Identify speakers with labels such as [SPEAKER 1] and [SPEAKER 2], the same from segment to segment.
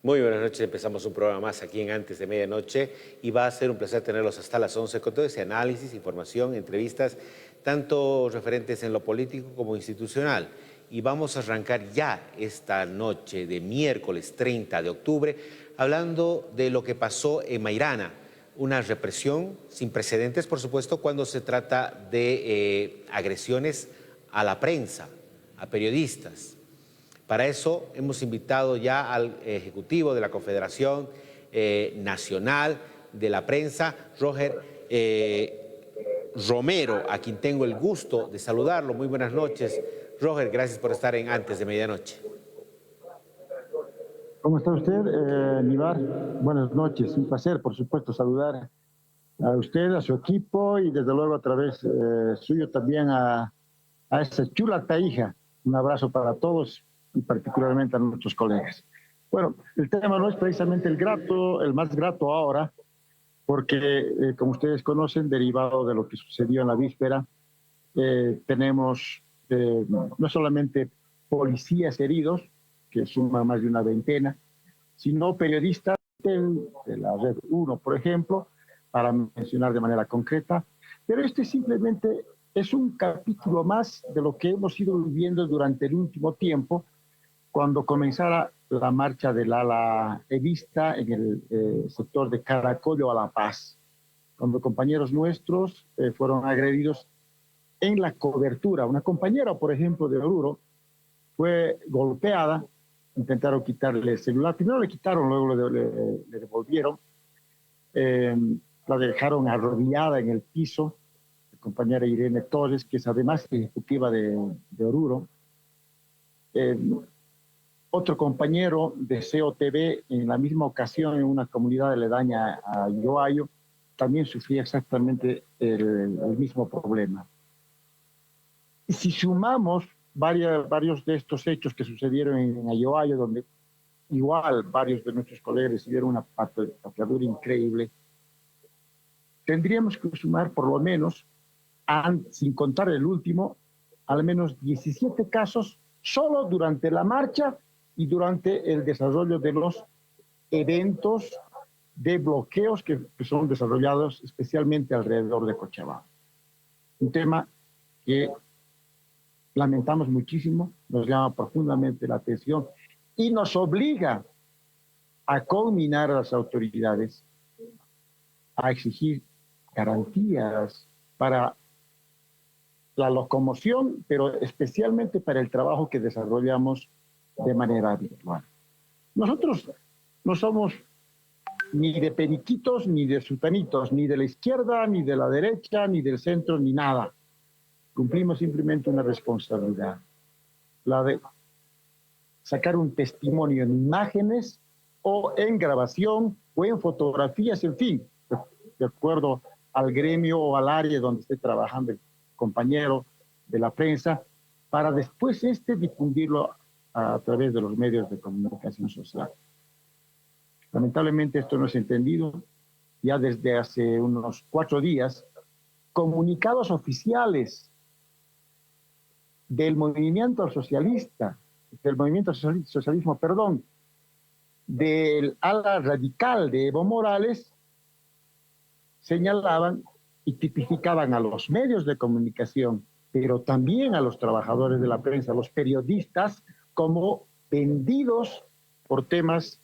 [SPEAKER 1] Muy buenas noches, empezamos un programa más aquí en Antes de Medianoche y va a ser un placer tenerlos hasta las 11 con todo ese análisis, información, entrevistas, tanto referentes en lo político como institucional. Y vamos a arrancar ya esta noche de miércoles 30 de octubre hablando de lo que pasó en Mairana, una represión sin precedentes, por supuesto, cuando se trata de agresiones a la prensa, a periodistas. Para eso hemos invitado ya al ejecutivo de la Confederación Nacional de la Prensa, Roger Romero, a quien tengo el gusto de saludarlo. Muy buenas noches. Roger, gracias por estar en Antes de Medianoche.
[SPEAKER 2] ¿Cómo está usted, Nivar? Buenas noches, un placer, por supuesto, saludar a usted, a su equipo y desde luego a través suyo también a esa chula taija. Un abrazo para todos y particularmente a nuestros colegas. Bueno, el tema no es precisamente el más grato ahora, porque como ustedes conocen, derivado de lo que sucedió en la víspera, tenemos no solamente policías heridos, que suman más de una veintena, sino periodistas de la Red 1, por ejemplo, para mencionar de manera concreta. Pero este simplemente es un capítulo más de lo que hemos ido viviendo durante el último tiempo, cuando comenzara la marcha del ala evista en el sector de Caracollo a La Paz, cuando compañeros nuestros fueron agredidos en la cobertura. Una compañera, por ejemplo, de Oruro, fue golpeada, intentaron quitarle el celular, primero le quitaron, luego le devolvieron, la dejaron arrodillada en el piso, la compañera Irene Torres, que es además ejecutiva de Oruro. Otro compañero de COTV, en la misma ocasión, en una comunidad aledaña a Yoayo, también sufría exactamente el mismo problema. Y si sumamos varios de estos hechos que sucedieron en Ayoayo, donde igual varios de nuestros colegas recibieron una pateadura increíble, tendríamos que sumar por lo menos, sin contar el último, al menos 17 casos solo durante la marcha y durante el desarrollo de los eventos de bloqueos que son desarrollados especialmente alrededor de Cochabamba. Un tema que lamentamos muchísimo, nos llama profundamente la atención y nos obliga a culminar a las autoridades a exigir garantías para la locomoción, pero especialmente para el trabajo que desarrollamos de manera habitual. Nosotros no somos ni de periquitos, ni de sutanitos, ni de la izquierda, ni de la derecha, ni del centro, ni nada. Cumplimos simplemente una responsabilidad, la de sacar un testimonio en imágenes o en grabación o en fotografías, en fin, de acuerdo al gremio o al área donde esté trabajando el compañero de la prensa, para después difundirlo a través de los medios de comunicación social. Lamentablemente esto no es entendido. Ya desde hace unos 4 días, comunicados oficiales del movimiento socialista, del ala radical de Evo Morales, señalaban y tipificaban a los medios de comunicación, pero también a los trabajadores de la prensa, a los periodistas, como vendidos por temas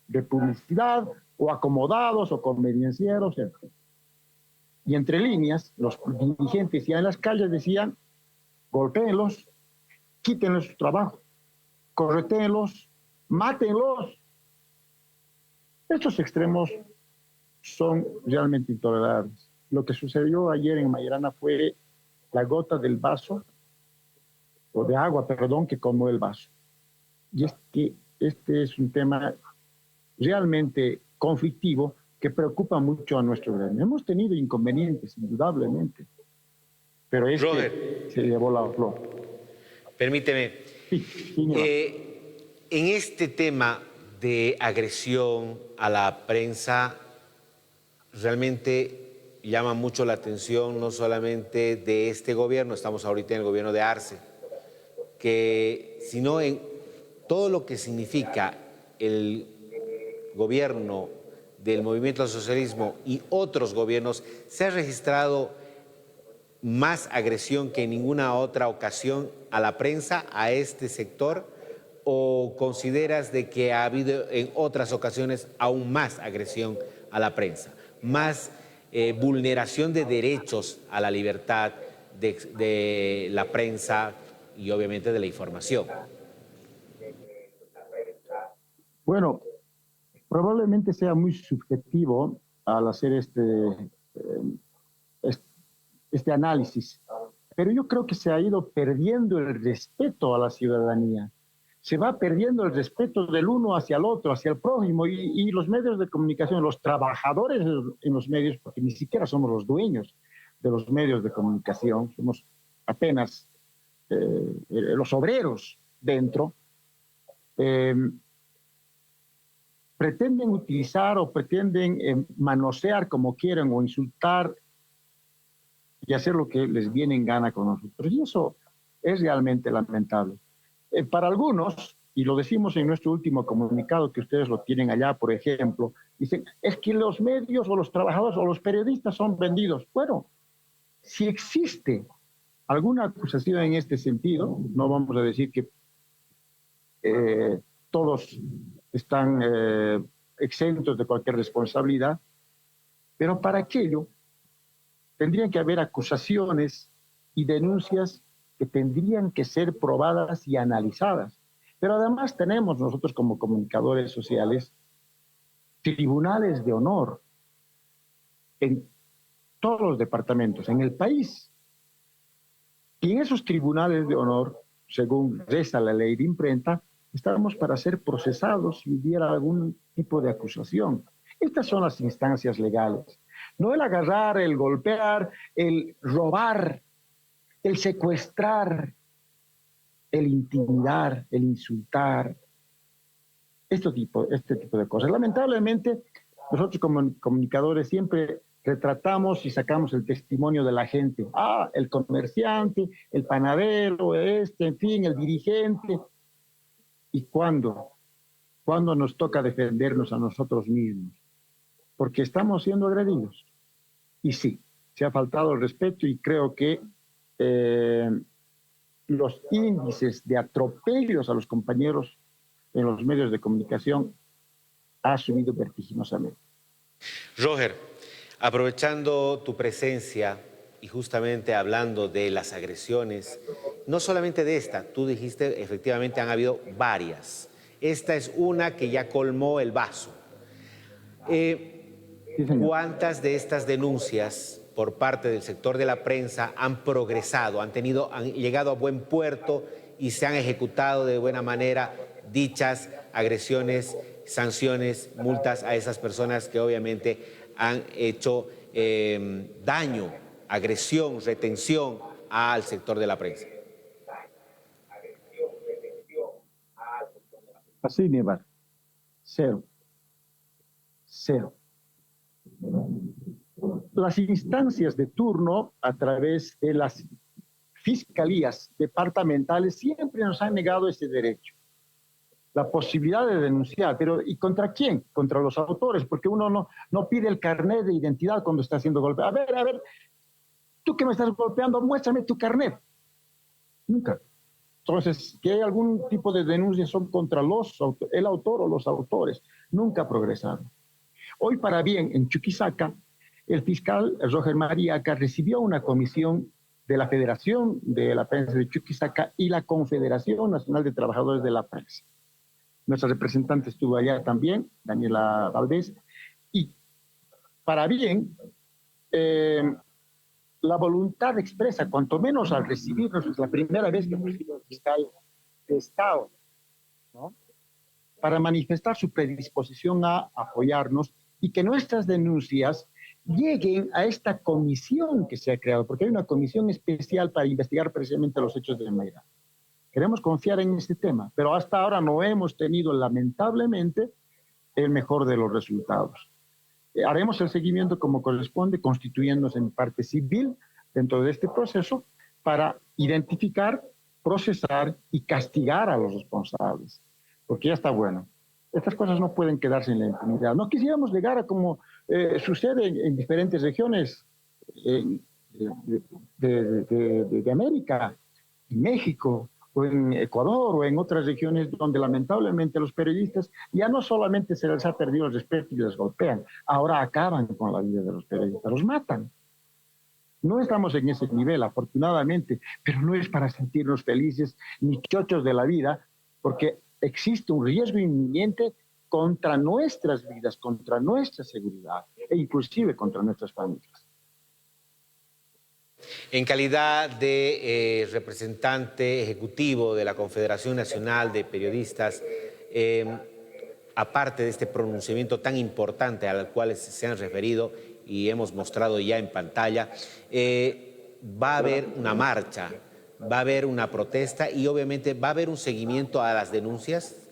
[SPEAKER 2] de publicidad, o acomodados, o conveniencieros, etc. Y entre líneas, los dirigentes ya en las calles decían: golpéenlos, quítenles su trabajo, corretéenlos, mátenlos. Estos extremos son realmente intolerables. Lo que sucedió ayer en Mairana fue la gota del vaso, o de agua, perdón, que colmó el vaso. Y este es un tema realmente conflictivo que preocupa mucho a nuestro gremio. Hemos tenido inconvenientes, indudablemente, pero
[SPEAKER 1] Roger,
[SPEAKER 2] se llevó la flor.
[SPEAKER 1] permíteme, en este tema de agresión a la prensa, realmente llama mucho la atención no solamente de este gobierno, estamos ahorita en el gobierno de Arce, sino en todo lo que significa el gobierno del movimiento al socialismo y otros gobiernos, se ha registrado más agresión que en ninguna otra ocasión a la prensa, a este sector, o consideras de que ha habido en otras ocasiones aún más agresión a la prensa, más vulneración de derechos a la libertad de la prensa y obviamente de la información?
[SPEAKER 2] Bueno, probablemente sea muy subjetivo al hacer este análisis, pero yo creo que se ha ido perdiendo el respeto a la ciudadanía. Se va perdiendo el respeto del uno hacia el otro, hacia el prójimo, y los medios de comunicación, los trabajadores en los medios, porque ni siquiera somos los dueños de los medios de comunicación, somos apenas los obreros dentro, eh, pretenden utilizar o pretenden manosear como quieren o insultar y hacer lo que les viene en gana con nosotros. Y eso es realmente lamentable. Para algunos, y lo decimos en nuestro último comunicado, que ustedes lo tienen allá, por ejemplo, dicen, es que los medios o los trabajadores o los periodistas son vendidos. Bueno, si existe alguna acusación en este sentido, no vamos a decir que todos están exentos de cualquier responsabilidad, pero para aquello tendrían que haber acusaciones y denuncias que tendrían que ser probadas y analizadas. Pero además tenemos nosotros como comunicadores sociales tribunales de honor en todos los departamentos, en el país. Y en esos tribunales de honor, según reza la ley de imprenta, estamos para ser procesados si hubiera algún tipo de acusación. Estas son las instancias legales. No el agarrar, el golpear, el robar, el secuestrar, el intimidar, el insultar, este tipo de cosas. Lamentablemente, nosotros como comunicadores siempre retratamos y sacamos el testimonio de la gente. Ah, el comerciante, el panadero, en fin, el dirigente. ¿Y cuándo? ¿Cuándo nos toca defendernos a nosotros mismos? Porque estamos siendo agredidos. Y sí, se ha faltado el respeto y creo que los índices de atropellos a los compañeros en los medios de comunicación ha subido vertiginosamente.
[SPEAKER 1] Roger, aprovechando tu presencia y justamente hablando de las agresiones, no solamente de esta, tú dijiste efectivamente han habido varias. Esta es una que ya colmó el vaso. ¿Cuántas de estas denuncias por parte del sector de la prensa han progresado, han llegado a buen puerto y se han ejecutado de buena manera dichas agresiones, sanciones, multas a esas personas que obviamente han hecho daño, agresión, retención al sector de la prensa?
[SPEAKER 2] Así, Nevar. Cero. Cero. Las instancias de turno a través de las fiscalías departamentales siempre nos han negado ese derecho, la posibilidad de denunciar, pero ¿y contra quién? Contra los autores, porque uno no pide el carnet de identidad cuando está siendo golpeado. A ver, tú que me estás golpeando, muéstrame tu carnet. Nunca. Entonces, que hay algún tipo de denuncia son contra el autor o los autores. Nunca progresaron. Hoy, para bien, en Chuquisaca, el fiscal Roger Mariaca recibió una comisión de la Federación de la Prensa de Chuquisaca y la Confederación Nacional de Trabajadores de la Prensa. Nuestra representante estuvo allá también, Daniela Valdés, y para bien, la voluntad expresa, cuanto menos al recibirnos, es la primera vez que recibe el fiscal de Estado, ¿no?, para manifestar su predisposición a apoyarnos y que nuestras denuncias lleguen a esta comisión que se ha creado, porque hay una comisión especial para investigar precisamente los hechos de Mayra. Queremos confiar en este tema, pero hasta ahora no hemos tenido, lamentablemente, el mejor de los resultados. Haremos el seguimiento como corresponde, constituyéndose en parte civil dentro de este proceso para identificar, procesar y castigar a los responsables, porque ya está bueno. Estas cosas no pueden quedarse en la impunidad. No quisiéramos llegar a como sucede en diferentes regiones de América, en México, o en Ecuador, o en otras regiones donde lamentablemente los periodistas ya no solamente se les ha perdido el respeto y les golpean, ahora acaban con la vida de los periodistas, los matan. No estamos en ese nivel, afortunadamente, pero no es para sentirnos felices ni chochos de la vida, porque existe un riesgo inminente contra nuestras vidas, contra nuestra seguridad e inclusive contra nuestras familias.
[SPEAKER 1] En calidad de representante ejecutivo de la Confederación Nacional de Periodistas, aparte de este pronunciamiento tan importante al cual se han referido y hemos mostrado ya en pantalla, va a haber una marcha, va a haber una protesta y obviamente va a haber un seguimiento a las denuncias.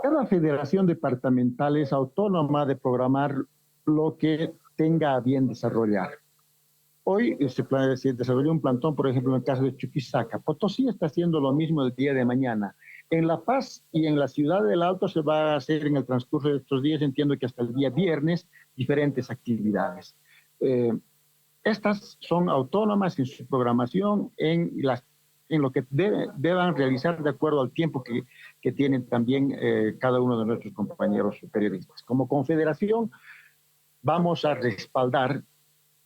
[SPEAKER 2] Cada federación departamental es autónoma de programar lo que tenga a bien desarrollar. Hoy se desarrolló un plantón, por ejemplo, en el caso de Chuquisaca. Potosí está haciendo lo mismo el día de mañana. En La Paz y en la ciudad del Alto se va a hacer en el transcurso de estos días, entiendo que hasta el día viernes, diferentes actividades. Estas son autónomas en su programación, en lo que deban realizar de acuerdo al tiempo que tienen también cada uno de nuestros compañeros periodistas. Como confederación, vamos a respaldar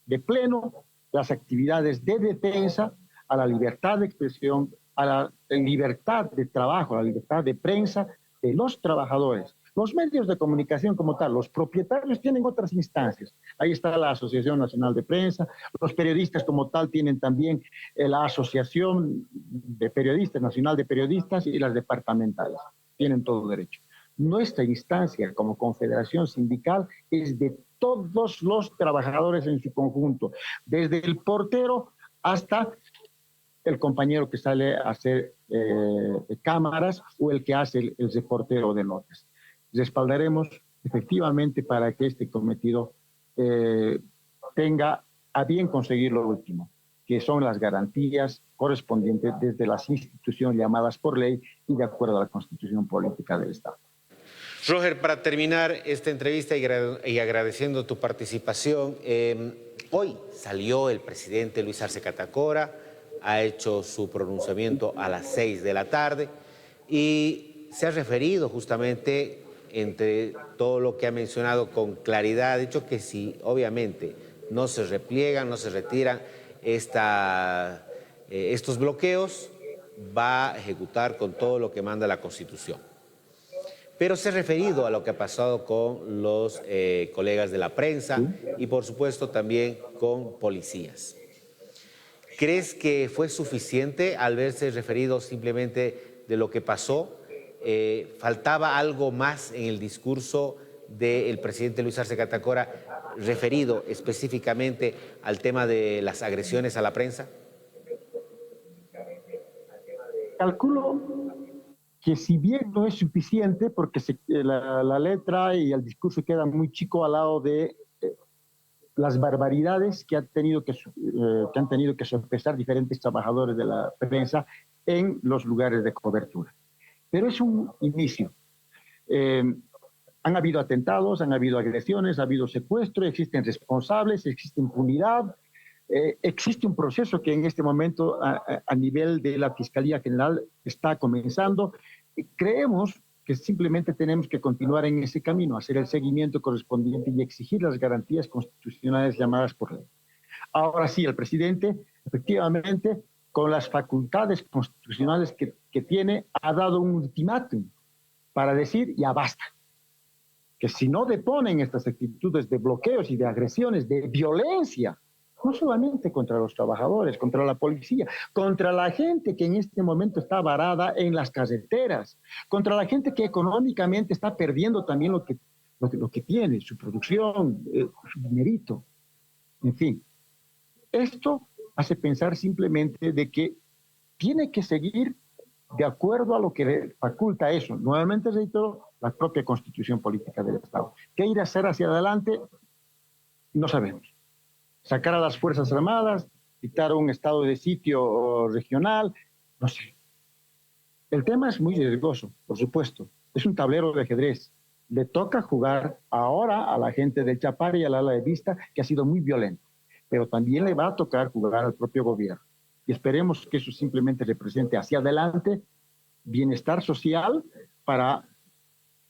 [SPEAKER 2] de pleno las actividades de defensa a la libertad de expresión, a la libertad de trabajo, a la libertad de prensa de los trabajadores. Los medios de comunicación como tal, los propietarios tienen otras instancias. Ahí está la Asociación Nacional de Prensa, los periodistas como tal tienen también la Asociación de Periodistas, Nacional de Periodistas y las departamentales. Tienen todo derecho. Nuestra instancia como confederación sindical es de todos los trabajadores en su conjunto, desde el portero hasta el compañero que sale a hacer cámaras o el que hace el reportero de notas. Respaldaremos efectivamente para que este cometido tenga a bien conseguir lo último, que son las garantías correspondientes desde las instituciones llamadas por ley y de acuerdo a la Constitución Política del Estado.
[SPEAKER 1] Roger, para terminar esta entrevista y agradeciendo tu participación, hoy salió el presidente Luis Arce Catacora, ha hecho su pronunciamiento a las 6 de la tarde y se ha referido justamente entre todo lo que ha mencionado con claridad, ha dicho que si obviamente no se repliegan, no se retiran estos bloqueos, va a ejecutar con todo lo que manda la Constitución. Pero se ha referido a lo que ha pasado con los colegas de la prensa y por supuesto también con policías. ¿Crees que fue suficiente al verse referido simplemente de lo que pasó? ¿Faltaba algo más en el discurso del presidente Luis Arce Catacora referido específicamente al tema de las agresiones a la prensa?
[SPEAKER 2] Calculo que si bien no es suficiente, porque la letra y el discurso queda muy chico al lado de las barbaridades que han tenido que sopesar diferentes trabajadores de la prensa en los lugares de cobertura. Pero es un inicio. Han habido atentados, han habido agresiones, ha habido secuestro, existen responsables, existe impunidad, existe un proceso que en este momento a nivel de la Fiscalía General está comenzando. Creemos que simplemente tenemos que continuar en ese camino, hacer el seguimiento correspondiente y exigir las garantías constitucionales llamadas por ley. Ahora sí, el presidente, efectivamente, con las facultades constitucionales que tiene, ha dado un ultimátum para decir ya basta. Que si no deponen estas actitudes de bloqueos y de agresiones, de violencia, no solamente contra los trabajadores, contra la policía, contra la gente que en este momento está varada en las carreteras, contra la gente que económicamente está perdiendo también lo que tiene, su producción, su dinerito, en fin. Esto hace pensar simplemente de que tiene que seguir de acuerdo a lo que faculta eso. Nuevamente reitero, la propia Constitución Política del Estado. ¿Qué ir a hacer hacia adelante? No sabemos. Sacar a las Fuerzas Armadas, dictar un estado de sitio regional, no sé. El tema es muy riesgoso, por supuesto. Es un tablero de ajedrez. Le toca jugar ahora a la gente del Chapare y al ala de Vista, que ha sido muy violento. Pero también le va a tocar jugar al propio gobierno. Y esperemos que eso simplemente represente hacia adelante bienestar social para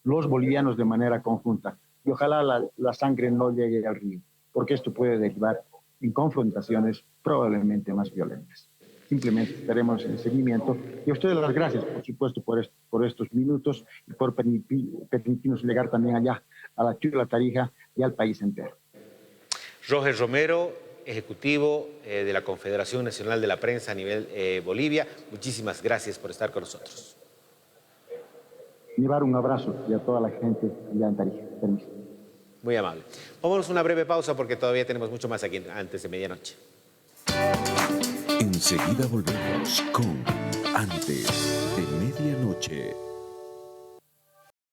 [SPEAKER 2] los bolivianos de manera conjunta. Y ojalá la sangre no llegue al río, porque esto puede derivar en confrontaciones probablemente más violentas. Simplemente esperemos el seguimiento. Y a ustedes las gracias, por supuesto, por estos minutos y por permitirnos llegar también allá, a la Chula Tarija y al país entero.
[SPEAKER 1] Roger Romero, ejecutivo de la Confederación Nacional de la Prensa a nivel Bolivia, muchísimas gracias por estar con nosotros.
[SPEAKER 2] Llevar un abrazo y a toda la gente allá en Tarija. Permiso.
[SPEAKER 1] Muy amable. Vámonos a una breve pausa porque todavía tenemos mucho más aquí antes de medianoche.
[SPEAKER 3] Enseguida volvemos con Antes de Medianoche.